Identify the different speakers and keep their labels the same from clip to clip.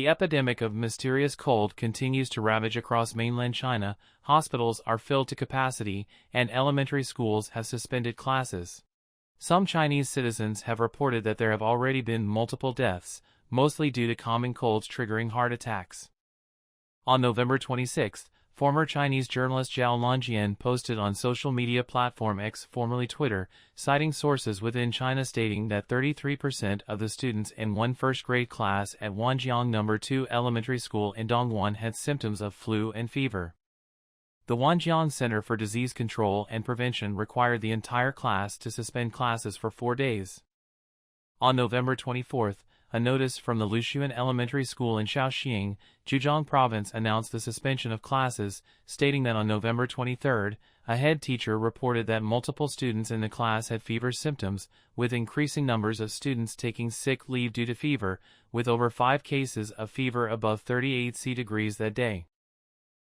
Speaker 1: the epidemic of mysterious cold continues to ravage across mainland China, hospitals are filled to capacity, and elementary schools have suspended classes. Some Chinese citizens have reported that there have already been multiple deaths, mostly due to common colds triggering heart attacks. On November 26, former Chinese journalist Zhao Longjian posted on social media platform X, formerly Twitter, citing sources within China stating that 33% of the students in one first-grade class at Wanjiang No. 2 Elementary School in Dongguan had symptoms of flu and fever. The Wanjiang Center for Disease Control and Prevention required the entire class to suspend classes for 4 days. On November 24, a notice from the Xi'an Elementary School in Shaoxing, Zhejiang Province announced the suspension of classes, stating that on November 23, a head teacher reported that multiple students in the class had fever symptoms, with increasing numbers of students taking sick leave due to fever, with over 5 cases of fever above 38 degrees that day.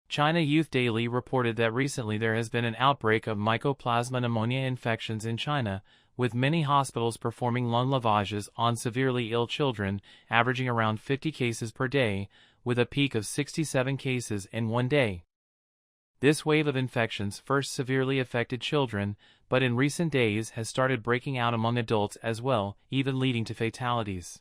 Speaker 1: China Youth Daily reported that recently there has been an outbreak of Mycoplasma pneumonia infections in China, with many hospitals performing lung lavages on severely ill children, averaging around 50 cases per day, with a peak of 67 cases in one day. This wave of infections first severely affected children, but in recent days has started breaking out among adults as well, even leading to fatalities.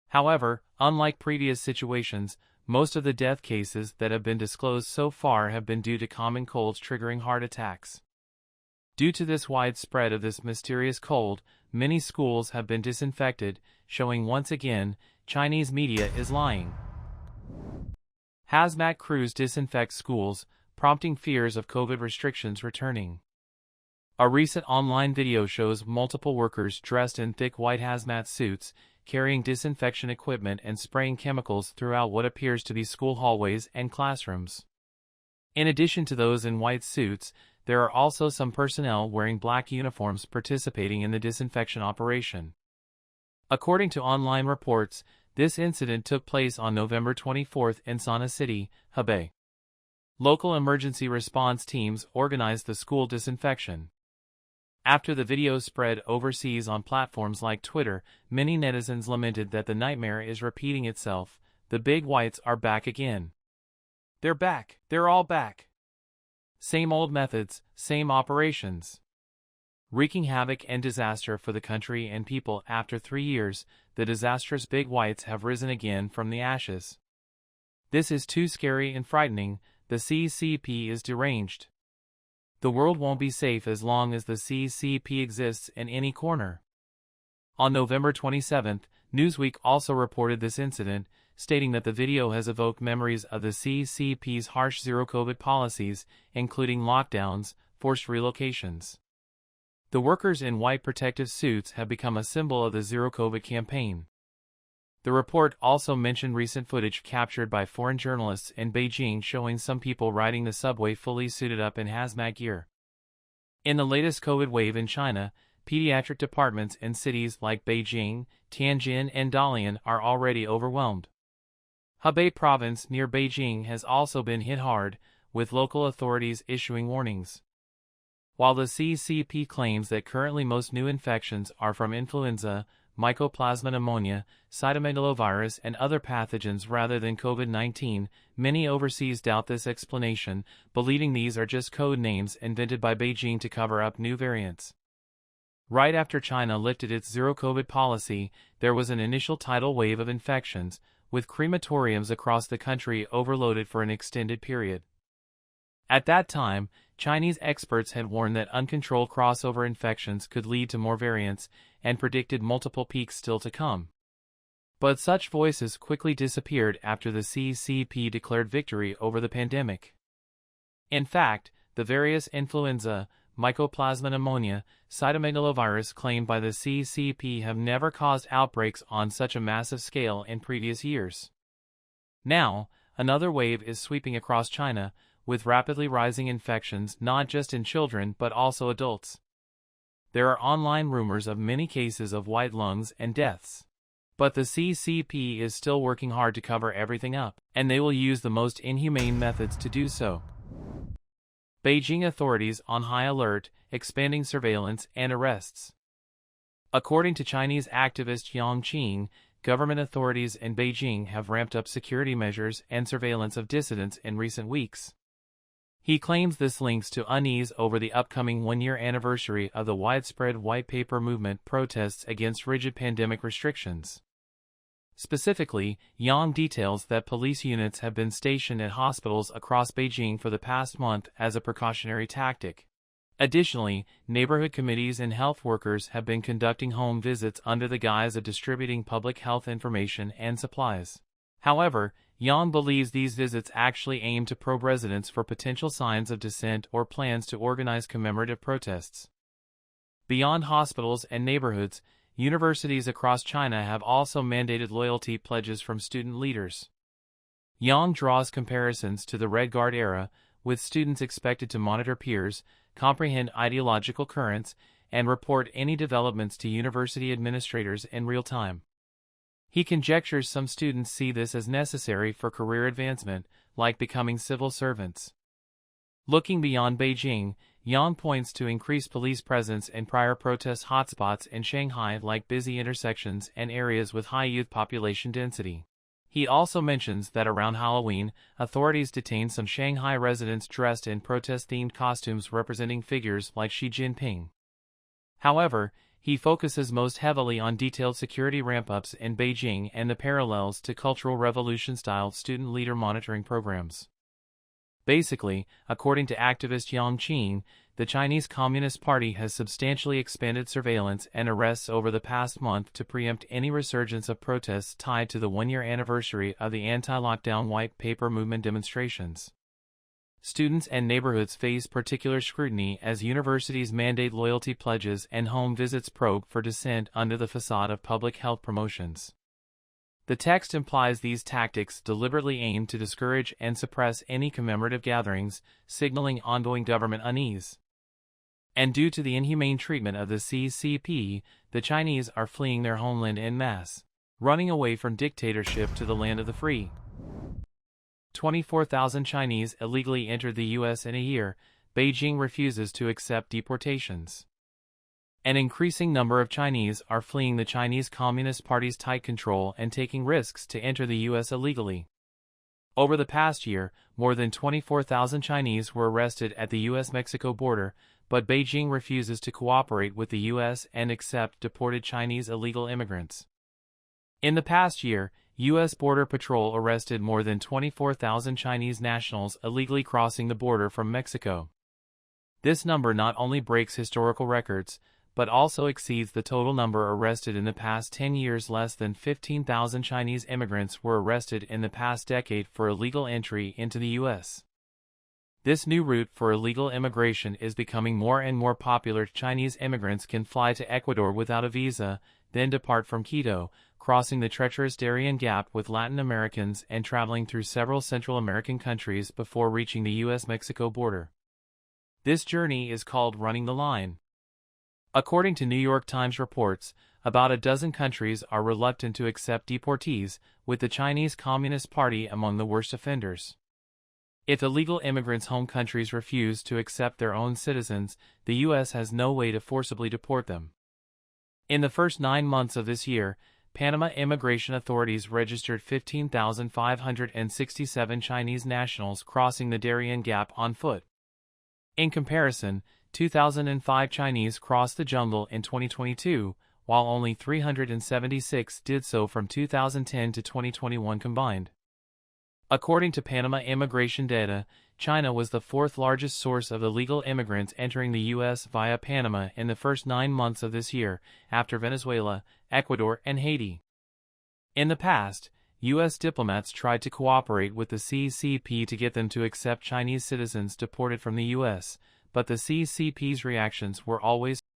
Speaker 1: However, unlike previous situations, most of the death cases that have been disclosed so far have been due to common colds triggering heart attacks. Due to this widespread of this mysterious cold, many schools have been disinfected, showing once again, Chinese media is lying. Hazmat crews disinfect schools, prompting fears of COVID restrictions returning. A recent online video shows multiple workers dressed in thick white hazmat suits, carrying disinfection equipment and spraying chemicals throughout what appears to be school hallways and classrooms. In addition to those in white suits, there are also some personnel wearing black uniforms participating in the disinfection operation. According to online reports, this incident took place on November 24 in Xi'an City, Hebei. Local emergency response teams organized the school disinfection. After the video spread overseas on platforms like Twitter, many netizens lamented that the nightmare is repeating itself. The big whites are back again. They're back. They're all back. Same old methods, same operations. Wreaking havoc and disaster for the country and people. After 3 years, the disastrous big whites have risen again from the ashes. This is too scary and frightening. The CCP is deranged. The world won't be safe as long as the CCP exists in any corner. On November 27, Newsweek also reported this incident, stating that the video has evoked memories of the CCP's harsh zero-COVID policies, including lockdowns, forced relocations. The workers in white protective suits have become a symbol of the zero-COVID campaign. The report also mentioned recent footage captured by foreign journalists in Beijing showing some people riding the subway fully suited up in hazmat gear. In the latest COVID wave in China, pediatric departments in cities like Beijing, Tianjin, and Dalian are already overwhelmed. Hebei province near Beijing has also been hit hard, with local authorities issuing warnings. While the CCP claims that currently most new infections are from influenza, Mycoplasma pneumonia, cytomegalovirus, and other pathogens rather than COVID-19, many overseas doubt this explanation, believing these are just code names invented by Beijing to cover up new variants. Right after China lifted its zero-COVID policy, there was an initial tidal wave of infections, with crematoriums across the country overloaded for an extended period. At that time, Chinese experts had warned that uncontrolled crossover infections could lead to more variants, and predicted multiple peaks still to come. But such voices quickly disappeared after the CCP declared victory over the pandemic. In fact, the various influenza, Mycoplasma pneumonia, cytomegalovirus claimed by the CCP have never caused outbreaks on such a massive scale in previous years. Now, another wave is sweeping across China, with rapidly rising infections not just in children but also adults. There are online rumors of many cases of white lungs and deaths. But the CCP is still working hard to cover everything up, and they will use the most inhumane methods to do so. Beijing authorities on high alert, expanding surveillance and arrests. According to Chinese activist Yang Qing, government authorities in Beijing have ramped up security measures and surveillance of dissidents in recent weeks. He claims this links to unease over the upcoming one-year anniversary of the widespread white paper movement protests against rigid pandemic restrictions. Specifically, Yang details that police units have been stationed at hospitals across Beijing for the past month as a precautionary tactic. Additionally, neighborhood committees and health workers have been conducting home visits under the guise of distributing public health information and supplies. However, Yang believes these visits actually aim to probe residents for potential signs of dissent or plans to organize commemorative protests. Beyond hospitals and neighborhoods, universities across China have also mandated loyalty pledges from student leaders. Yang draws comparisons to the Red Guard era, with students expected to monitor peers, comprehend ideological currents, and report any developments to university administrators in real time. He conjectures some students see this as necessary for career advancement, like becoming civil servants. Looking beyond Beijing, Yang points to increased police presence in prior protest hotspots in Shanghai like busy intersections and areas with high youth population density. He also mentions that around Halloween, authorities detained some Shanghai residents dressed in protest-themed costumes representing figures like Xi Jinping. However, he focuses most heavily on detailed security ramp-ups in Beijing and the parallels to Cultural Revolution-style student leader monitoring programs. Basically, according to activist Yang Qing, the Chinese Communist Party has substantially expanded surveillance and arrests over the past month to preempt any resurgence of protests tied to the one-year anniversary of the anti-lockdown white paper movement demonstrations. Students and neighborhoods face particular scrutiny as universities mandate loyalty pledges and home visits probe for dissent under the facade of public health promotions. The text implies these tactics deliberately aim to discourage and suppress any commemorative gatherings, signaling ongoing government unease. And due to the inhumane treatment of the CCP, the Chinese are fleeing their homeland en masse, running away from dictatorship to the land of the free. 24,000 Chinese illegally entered the U.S. in a year. Beijing refuses to accept deportations. An increasing number of Chinese are fleeing the Chinese Communist Party's tight control and taking risks to enter the U.S. illegally. Over the past year, more than 24,000 Chinese were arrested at the U.S.-Mexico border, but Beijing refuses to cooperate with the U.S. and accept deported Chinese illegal immigrants. In the past year, U.S. Border Patrol arrested more than 24,000 Chinese nationals illegally crossing the border from Mexico. This number not only breaks historical records, but also exceeds the total number arrested in the past 10 years. Less than 15,000 Chinese immigrants were arrested in the past decade for illegal entry into the U.S. This new route for illegal immigration is becoming more and more popular. Chinese immigrants can fly to Ecuador without a visa, then depart from Quito, crossing the treacherous Darien Gap with Latin Americans and traveling through several Central American countries before reaching the U.S.-Mexico border. This journey is called running the line. According to New York Times reports, about a dozen countries are reluctant to accept deportees, with the Chinese Communist Party among the worst offenders. If illegal immigrants' home countries refuse to accept their own citizens, the U.S. has no way to forcibly deport them. In the first 9 months of this year, Panama immigration authorities registered 15,567 Chinese nationals crossing the Darien Gap on foot. In comparison, 2,005 Chinese crossed the jungle in 2022, while only 376 did so from 2010 to 2021 combined. According to Panama immigration data, China was the fourth largest source of illegal immigrants entering the U.S. via Panama in the first 9 months of this year, after Venezuela, Ecuador, and Haiti. In the past, U.S. diplomats tried to cooperate with the CCP to get them to accept Chinese citizens deported from the U.S., but the CCP's reactions were always